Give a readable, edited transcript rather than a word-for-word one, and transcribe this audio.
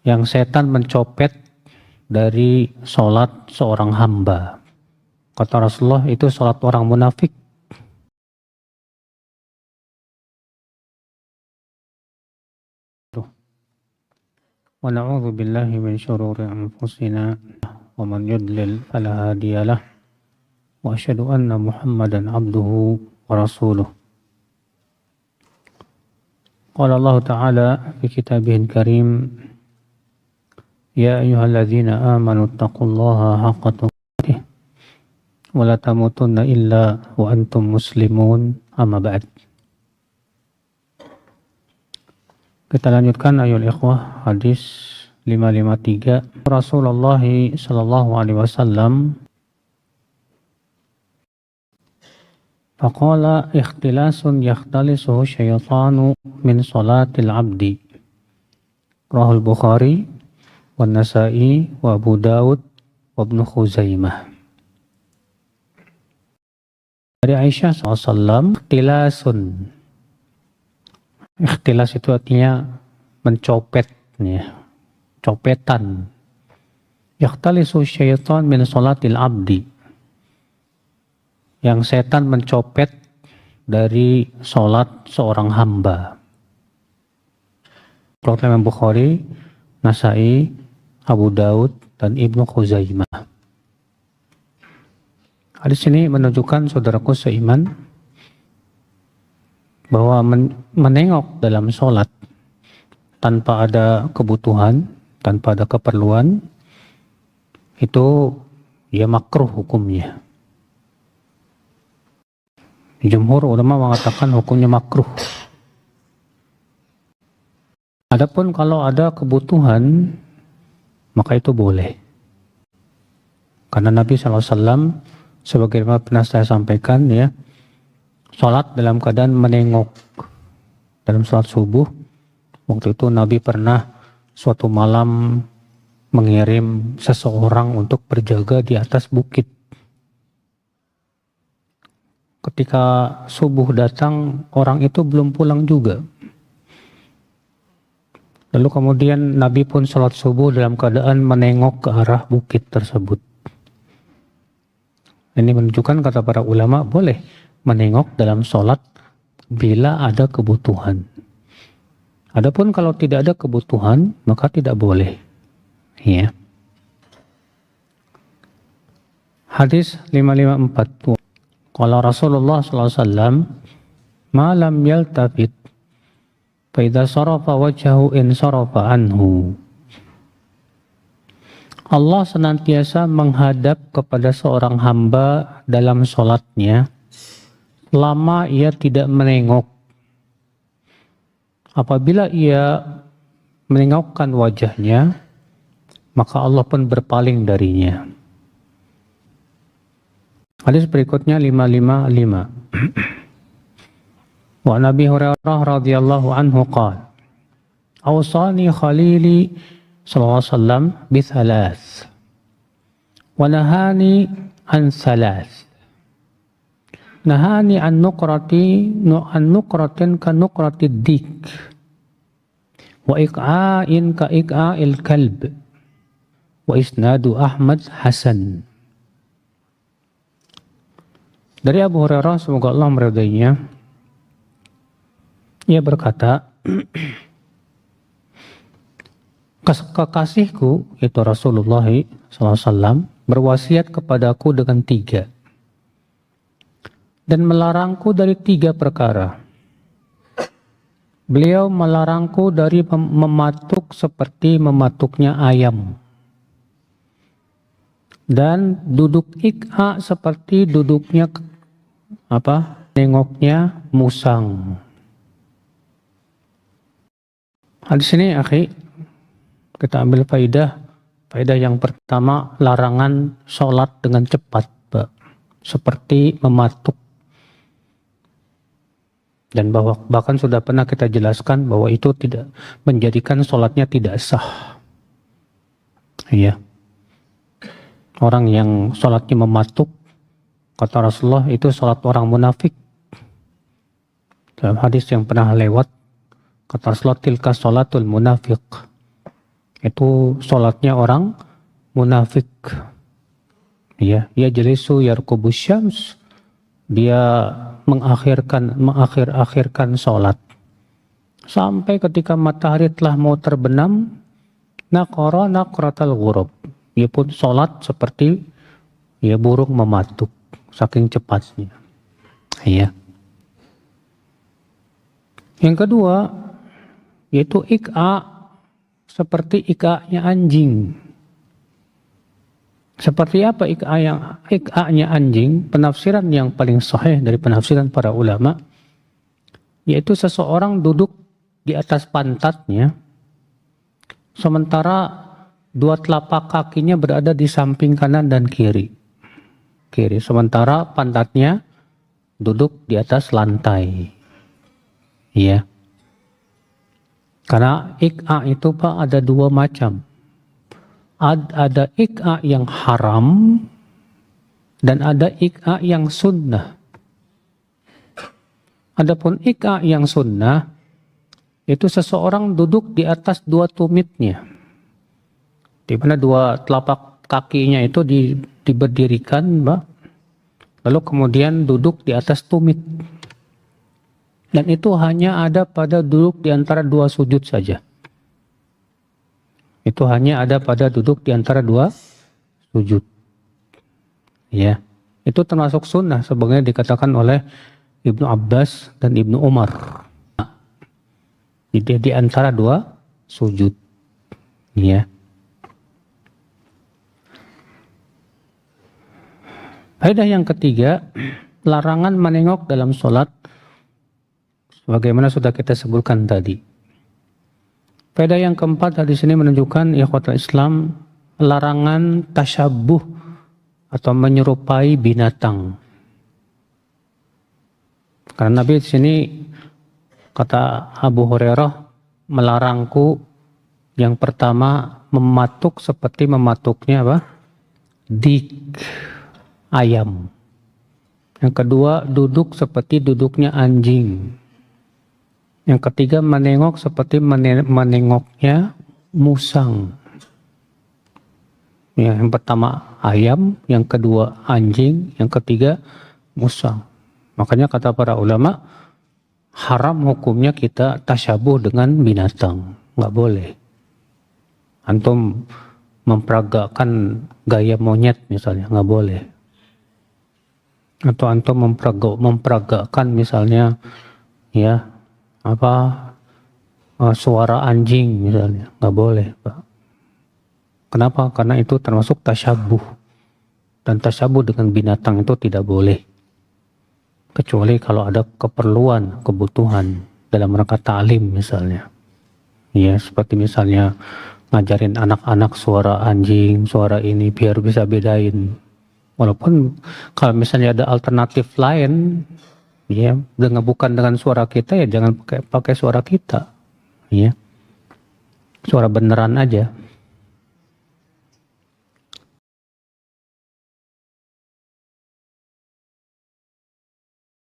yang setan mencopet dari sholat seorang hamba. Kata Rasulullah, itu sholat orang munafik. Wa na'udzu billahi min syururi anfusina wa man yudlil fala hadiyalah wa asyhadu anna Muhammadan abduhu wa rasuluh. Qala Allah Ta'ala fi kitabihil karim, ya ayyuhalladzina amanu taqullaha haqqa tuqatih wa la tamutunna illa wa antum muslimun, amma ba'd. Kita lanjutkan ayol ikhwah, hadis 553. Rasulullah sallallahu alaihi wasallam faqala ikhtilasun yakhtalisuhu syaitanu min salatil abdi. Rahul Bukhari wa Nasa'i wa Abu Dawud wa Ibnu Khuzaimah. Dari Aisyah SAW, ikhtilasun. Ikhtilas itu artinya mencopet, ya, copetan. Yakhtalisu syaitan min salatil abdi, yang setan mencopet dari sholat seorang hamba. Imam Bukhari, Nasa'i, Abu Dawud, dan Ibnu Khuzaimah. Hadis ini menunjukkan saudaraku seiman bahwa menengok dalam sholat tanpa ada kebutuhan, tanpa ada keperluan, itu ya makruh hukumnya. Jumhur ulama mengatakan hukumnya makruh. Adapun kalau ada kebutuhan, maka itu boleh. Karena Nabi SAW, sebagaimana pernah saya sampaikan, ya, sholat dalam keadaan menengok. Dalam sholat subuh, waktu itu Nabi pernah suatu malam mengirim seseorang untuk berjaga di atas bukit. Ketika subuh datang, orang itu belum pulang juga. Lalu kemudian Nabi pun sholat subuh dalam keadaan menengok ke arah bukit tersebut. Ini menunjukkan, kata para ulama, boleh menengok dalam sholat bila ada kebutuhan. Adapun kalau tidak ada kebutuhan, maka tidak boleh. Ya. Hadis 554. Qala Rasulullah sallallahu alaihi wasallam, "Ma lam yaltafit fa idza sarafa wajhahu in sarafa anhu." Allah senantiasa menghadap kepada seorang hamba dalam sholatnya selama ia tidak menengok. Apabila ia menengokkan wajahnya, maka Allah pun berpaling darinya. Hadis berikutnya 555. Wa Nabi Hurairah radhiyallahu anhu qala, "Awsani khalili sallallahu alaihi wasallam bi thalath wa nahani an thalath. Nahani an nuqratin ka nuqratid dik wa iqa'in ka iqa'il kalb wa isnadu Ahmad Hasan." Dari Abu Hurairah, semoga Allah meridainya, ia berkata, kekasihku, yaitu Rasulullah SAW, berwasiat kepadaku dengan 3 dan melarangku dari 3 perkara. Beliau melarangku dari mematuk seperti mematuknya ayam, dan duduk ik'a seperti duduknya nengoknya musang. Hadis ini, akhi, kita ambil faedah yang pertama, larangan sholat dengan cepat, seperti mematuk. Dan bahkan sudah pernah kita jelaskan bahwa itu tidak menjadikan sholatnya tidak sah. Iya. Orang yang sholatnya mematuk, kata Rasulullah, itu sholat orang munafik. Dalam hadis yang pernah lewat, kata Rasulullah, tilka sholatul munafiq. Itu sholatnya orang munafik. Ya, ya jelisu yarkubus syams. Dia mengakhir-akhirkan sholat. Sampai ketika matahari telah mau terbenam, naqara naqratal ghurab. Dia pun sholat seperti ya burung mematuk, saking cepatnya. Ya. Yang kedua, yaitu ik'a, seperti ika'nya anjing. Seperti apa ika'nya anjing? Penafsiran yang paling sahih dari penafsiran para ulama, yaitu seseorang duduk di atas pantatnya, sementara dua telapak kakinya berada di samping kanan dan kiri. Sementara pantatnya duduk di atas lantai. Ya. Karena ik'a itu Pak ada dua macam. Ada ik'a yang haram dan ada ik'a yang sunnah. Adapun ik'a yang sunnah itu seseorang duduk di atas dua tumitnya, di mana dua telapak kakinya itu diberdirikan, Mbak, lalu kemudian duduk di atas tumit, dan itu hanya ada pada duduk di antara dua sujud saja. Itu hanya ada pada duduk di antara dua sujud. Ya, itu termasuk sunnah sebagaimana dikatakan oleh Ibnu Abbas dan Ibnu Umar. Di antara dua sujud. Ya. Faedah yang ketiga, larangan menengok dalam sholat, sebagaimana sudah kita sebutkan tadi. Faedah yang keempat di sini menunjukkan ikhwatul Islam, larangan tasyabuh atau menyerupai binatang. Karena Nabi di sini kata Abu Hurairah melarangku yang pertama mematuk seperti mematuknya apa? Dik ayam. Yang kedua duduk seperti duduknya anjing. Yang ketiga menengok seperti menengoknya musang. Ya, yang pertama ayam, yang kedua anjing, yang ketiga musang. Makanya kata para ulama, haram hukumnya kita tasyabuh dengan binatang. Nggak boleh. Antum memperagakan gaya monyet misalnya, nggak boleh. Atau antum memperagakan misalnya ya suara anjing misalnya, nggak boleh, Pak. Kenapa? Karena itu termasuk tasyabuh, dan tasyabuh dengan binatang itu tidak boleh, kecuali kalau ada keperluan, kebutuhan dalam rangka ta'lim misalnya. Ya, seperti misalnya ngajarin anak-anak suara anjing, suara ini biar bisa bedain. Walaupun kalau misalnya ada alternatif lain, ya, bukan dengan suara kita, ya jangan pakai suara kita, ya, suara beneran aja.